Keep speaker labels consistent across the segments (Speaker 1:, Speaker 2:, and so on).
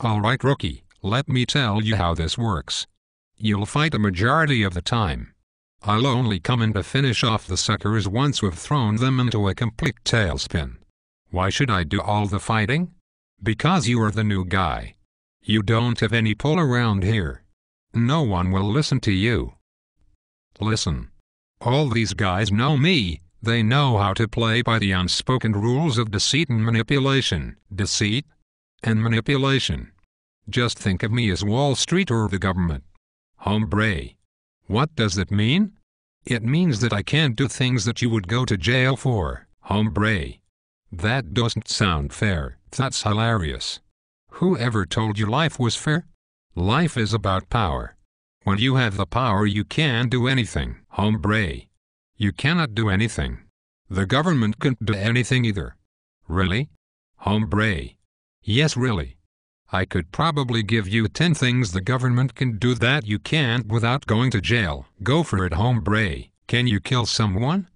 Speaker 1: Alright rookie, let me tell you how this works. You'll fight a majority of the time. I'll only come in to finish off the suckers once we've thrown them into a complete tailspin. Why should I do all the fighting? Because you are the new guy. You don't have any pull around here. No one will listen to you. Listen. All these guys know me. They know how to play by the unspoken rules of deceit and manipulation. Deceit and manipulation. Just think of me as Wall Street or the government. Hombre. What does that mean? It means that I can't do things that you would go to jail for. Hombre. That doesn't sound fair. That's hilarious. Who ever told you life was fair? Life is about power. When you have the power you can do anything. Hombre. You cannot do anything. The government can't do anything either. Really? Hombre. Yes, really. I could probably give you 10 things the government can do that you can't without going to jail. Go for it, hombre. Can you kill someone?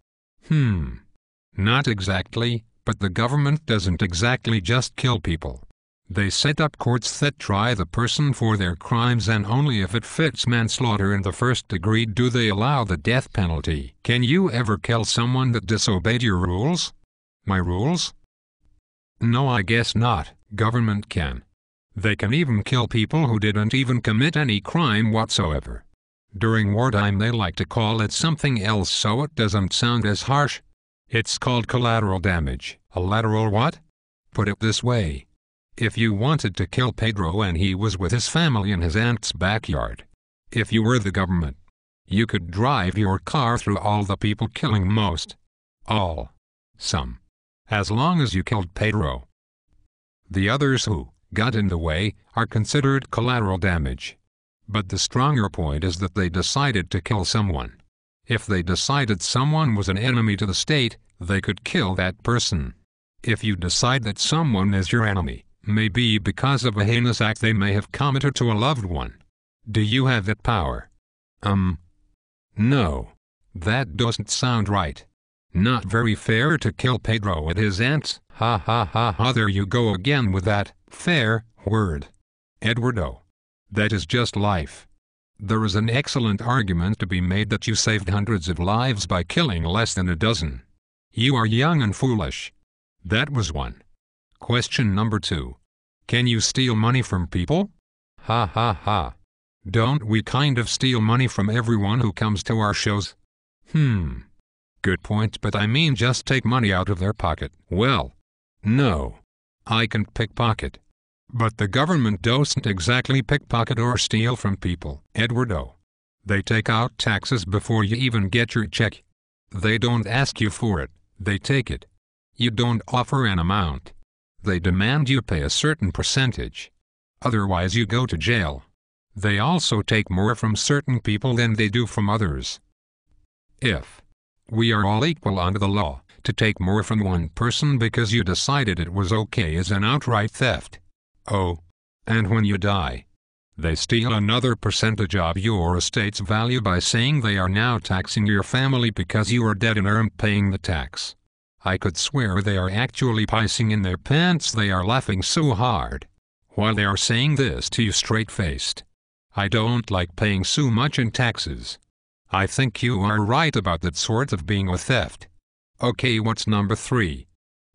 Speaker 1: Not exactly, but the government doesn't exactly just kill people. They set up courts that try the person for their crimes, and only if it fits manslaughter in the first degree do they allow the death penalty. Can you ever kill someone that disobeyed your rules? My rules? No, I guess not. Government can. They can even kill people who didn't even commit any crime whatsoever. During wartime they like to call it something else so it doesn't sound as harsh. It's called collateral damage. A lateral what? Put it this way. If you wanted to kill Pedro and he was with his family in his aunt's backyard, if you were the government, you could drive your car through all the people killing most. All. Some. As long as you killed Pedro. The others who got in the way are considered collateral damage. But the stronger point is that they decided to kill someone. If they decided someone was an enemy to the state, they could kill that person. If you decide that someone is your enemy, maybe because of a heinous act they may have committed to a loved one. Do you have that power? No. That doesn't sound right. Not very fair to kill Pedro at his aunt's. Ha ha ha ha, there you go again with that fair word. Eduardo. That is just life. There is an excellent argument to be made that you saved hundreds of lives by killing less than a dozen. You are young and foolish. That was one. Question number 2. Can you steal money from people? Ha ha ha. Don't we kind of steal money from everyone who comes to our shows? Good point, but I mean just take money out of their pocket. Well, no. I can pickpocket. But the government doesn't exactly pickpocket or steal from people. Eduardo. They take out taxes before you even get your check. They don't ask you for it, they take it. You don't offer an amount. They demand you pay a certain percentage. Otherwise you go to jail. They also take more from certain people than they do from others. If we are all equal under the law, to take more from one person because you decided it was okay is an outright theft. Oh. And when you die, they steal another percentage of your estate's value by saying they are now taxing your family because you are dead and aren't paying the tax. I could swear they are actually pissing in their pants. They are laughing so hard while they are saying this to you straight-faced. I don't like paying so much in taxes. I think you are right about that sort of being a theft. Okay, what's number 3?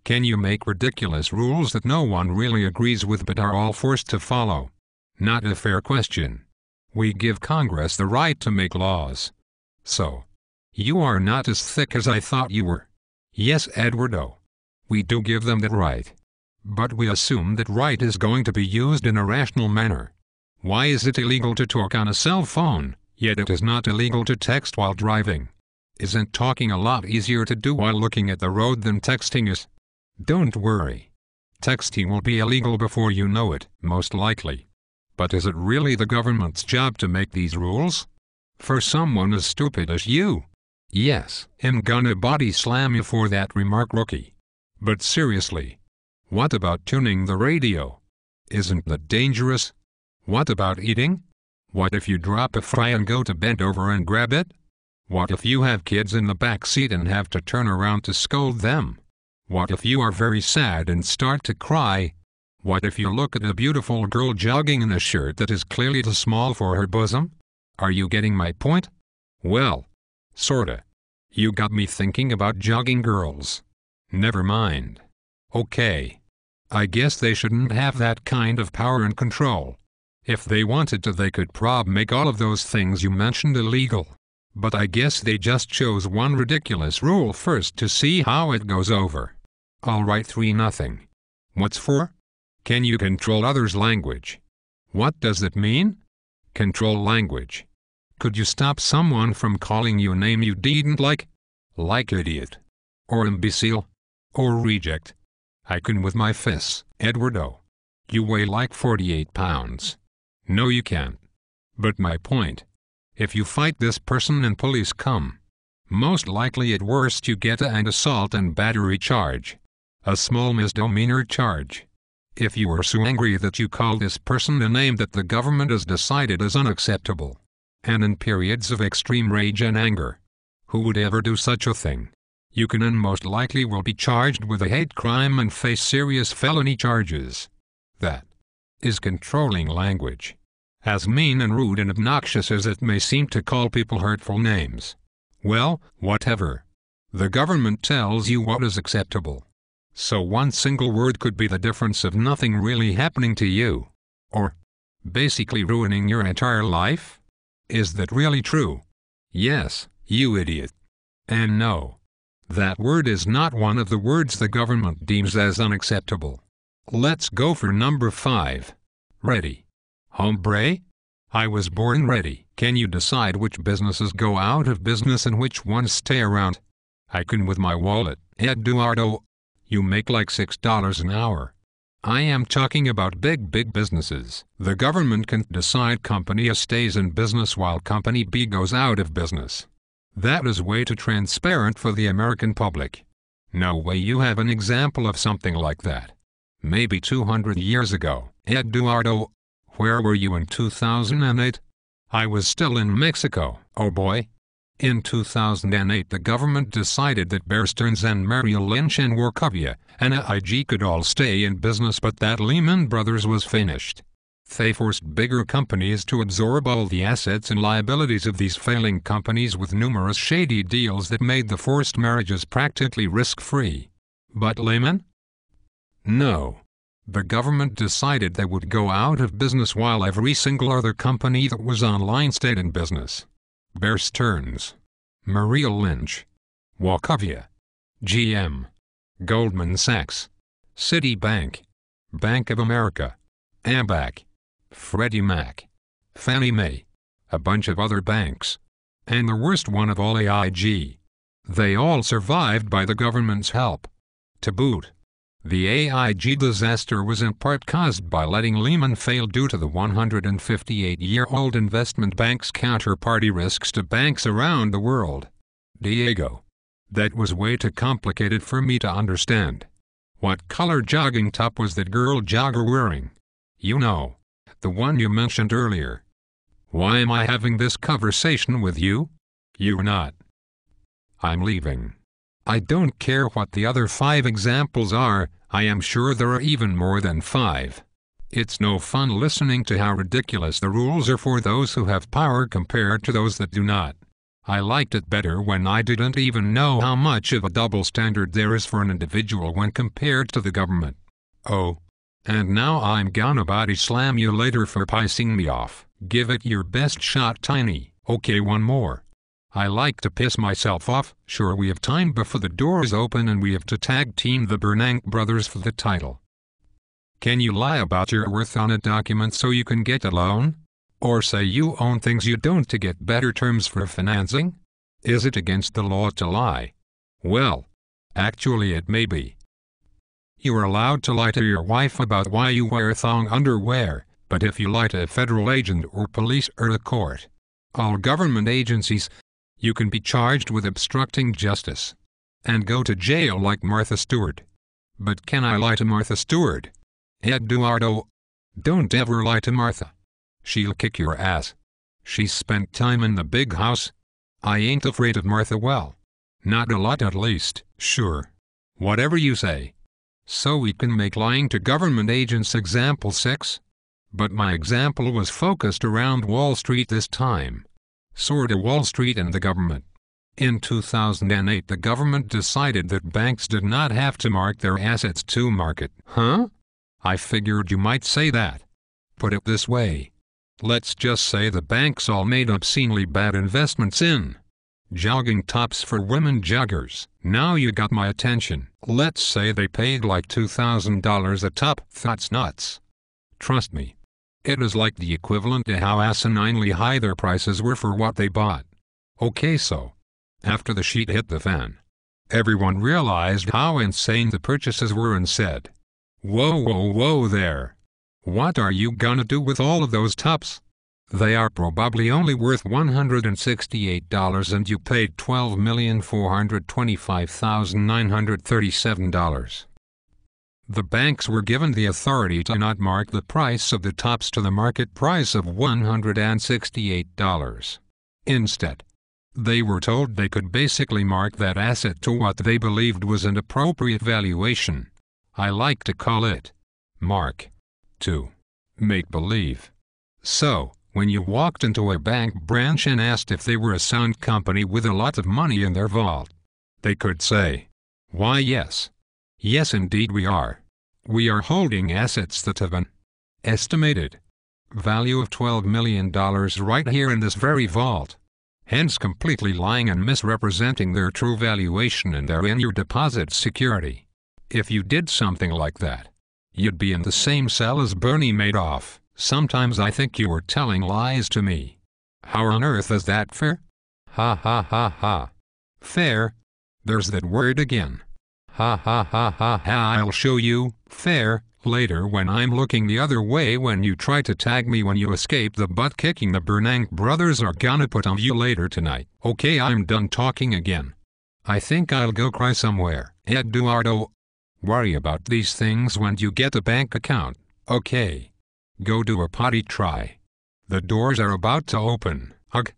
Speaker 1: Can you make ridiculous rules that no one really agrees with but are all forced to follow? Not a fair question. We give Congress the right to make laws. So, you are not as thick as I thought you were. Yes, Eduardo. We do give them that right. But we assume that right is going to be used in a rational manner. Why is it illegal to talk on a cell phone, yet it is not illegal to text while driving? Isn't talking a lot easier to do while looking at the road than texting is? Don't worry. Texting will be illegal before you know it, most likely. But is it really the government's job to make these rules? For someone as stupid as you? Yes, I'm gonna body slam you for that remark, rookie. But seriously, what about tuning the radio? Isn't that dangerous? What about eating? What if you drop a fry and go to bend over and grab it? What if you have kids in the back seat and have to turn around to scold them? What if you are very sad and start to cry? What if you look at a beautiful girl jogging in a shirt that is clearly too small for her bosom? Are you getting my point? Well, sorta. You got me thinking about jogging girls. Never mind. Okay. I guess they shouldn't have that kind of power and control. If they wanted to, they could make all of those things you mentioned illegal. But I guess they just chose one ridiculous rule first to see how it goes over. Alright, 3-0. What's for? Can you control others' language? What does it mean? Control language. Could you stop someone from calling you a name you didn't like? Like idiot. Or imbecile. Or reject. I can with my fists, Eduardo. You weigh like 48 pounds. No, you can't. But my point. If you fight this person and police come, most likely at worst you get an assault and battery charge. A small misdemeanor charge. If you are so angry that you call this person a name that the government has decided is unacceptable, and in periods of extreme rage and anger, who would ever do such a thing? You can and most likely will be charged with a hate crime and face serious felony charges. That is controlling language. As mean and rude and obnoxious as it may seem to call people hurtful names. Well, whatever. The government tells you what is acceptable. So one single word could be the difference of nothing really happening to you. Or basically ruining your entire life? Is that really true? Yes, you idiot. And no. That word is not one of the words the government deems as unacceptable. Let's go for number 5. Ready. Hombre? I was born ready. Can you decide which businesses go out of business and which ones stay around? I can with my wallet, Eduardo. You make like $6 an hour. I am talking about big businesses. The government can decide company A stays in business while company B goes out of business. That is way too transparent for the American public. No way you have an example of something like that. Maybe 200 years ago, Eduardo. Where were you in 2008? I was still in Mexico, oh boy. In 2008 the government decided that Bear Stearns and Merrill Lynch and Wachovia and AIG could all stay in business, but that Lehman Brothers was finished. They forced bigger companies to absorb all the assets and liabilities of these failing companies with numerous shady deals that made the forced marriages practically risk-free. But Lehman? No. The government decided they would go out of business while every single other company that was online stayed in business. Bear Stearns, Merrill Lynch, Wachovia, GM, Goldman Sachs, Citibank, Bank of America, AMBAC, Freddie Mac, Fannie Mae, a bunch of other banks, and the worst one of all, AIG. They all survived by the government's help. To boot. The AIG disaster was in part caused by letting Lehman fail due to the 158-year-old investment bank's counterparty risks to banks around the world. Diego. That was way too complicated for me to understand. What color jogging top was that girl jogger wearing? You know, the one you mentioned earlier. Why am I having this conversation with you? You're not. I'm leaving. I don't care what the other 5 examples are, I am sure there are even more than 5. It's no fun listening to how ridiculous the rules are for those who have power compared to those that do not. I liked it better when I didn't even know how much of a double standard there is for an individual when compared to the government. Oh. And now I'm gonna body slam you later for pissing me off. Give it your best shot, Tiny. Okay, one more. I like to piss myself off. Sure, we have time before the doors open and we have to tag team the Bernanke brothers for the title. Can you lie about your worth on a document so you can get a loan? Or say you own things you don't to get better terms for financing? Is it against the law to lie? Well, actually it may be. You are allowed to lie to your wife about why you wear thong underwear, but if you lie to a federal agent or police or a court, all government agencies, you can be charged with obstructing justice and go to jail like Martha Stewart. But can I lie to Martha Stewart? Eduardo, don't ever lie to Martha. She'll kick your ass. She spent time in the big house. I ain't afraid of Martha, well, not a lot at least. Sure. Whatever you say. So we can make lying to government agents example 6. But my example was focused around Wall Street this time. Sorta Wall Street and the government. In 2008 the government decided that banks did not have to mark their assets to market. Huh? I figured you might say that. Put it this way. Let's just say the banks all made obscenely bad investments in jogging tops for women joggers. Now you got my attention. Let's say they paid like $2,000 a top. That's nuts. Trust me. It is like the equivalent to how asininely high their prices were for what they bought. Okay, so after the sheet hit the fan, everyone realized how insane the purchases were and said, "Whoa, whoa, whoa there. What are you gonna do with all of those tops? They are probably only worth $168 and you paid $12,425,937. The banks were given the authority to not mark the price of the tops to the market price of $168. Instead, they were told they could basically mark that asset to what they believed was an appropriate valuation. I like to call it mark to make believe. So, when you walked into a bank branch and asked if they were a sound company with a lot of money in their vault, they could say, "Why yes. Yes indeed we are. We are holding assets that have an estimated value of $12 million right here in this very vault." Hence completely lying and misrepresenting their true valuation and their in your deposit security. If you did something like that, you'd be in the same cell as Bernie Madoff. Sometimes I think you were telling lies to me. How on earth is that fair? Ha ha ha ha. Fair? There's that word again. Ha ha ha ha ha. I'll show you, fair, later when I'm looking the other way when you try to tag me when you escape the butt kicking the Bernanke brothers are gonna put on you later tonight. Okay, I'm done talking again. I think I'll go cry somewhere. Eduardo. Worry about these things when you get a bank account, okay? Go do a potty try. The doors are about to open. Hug.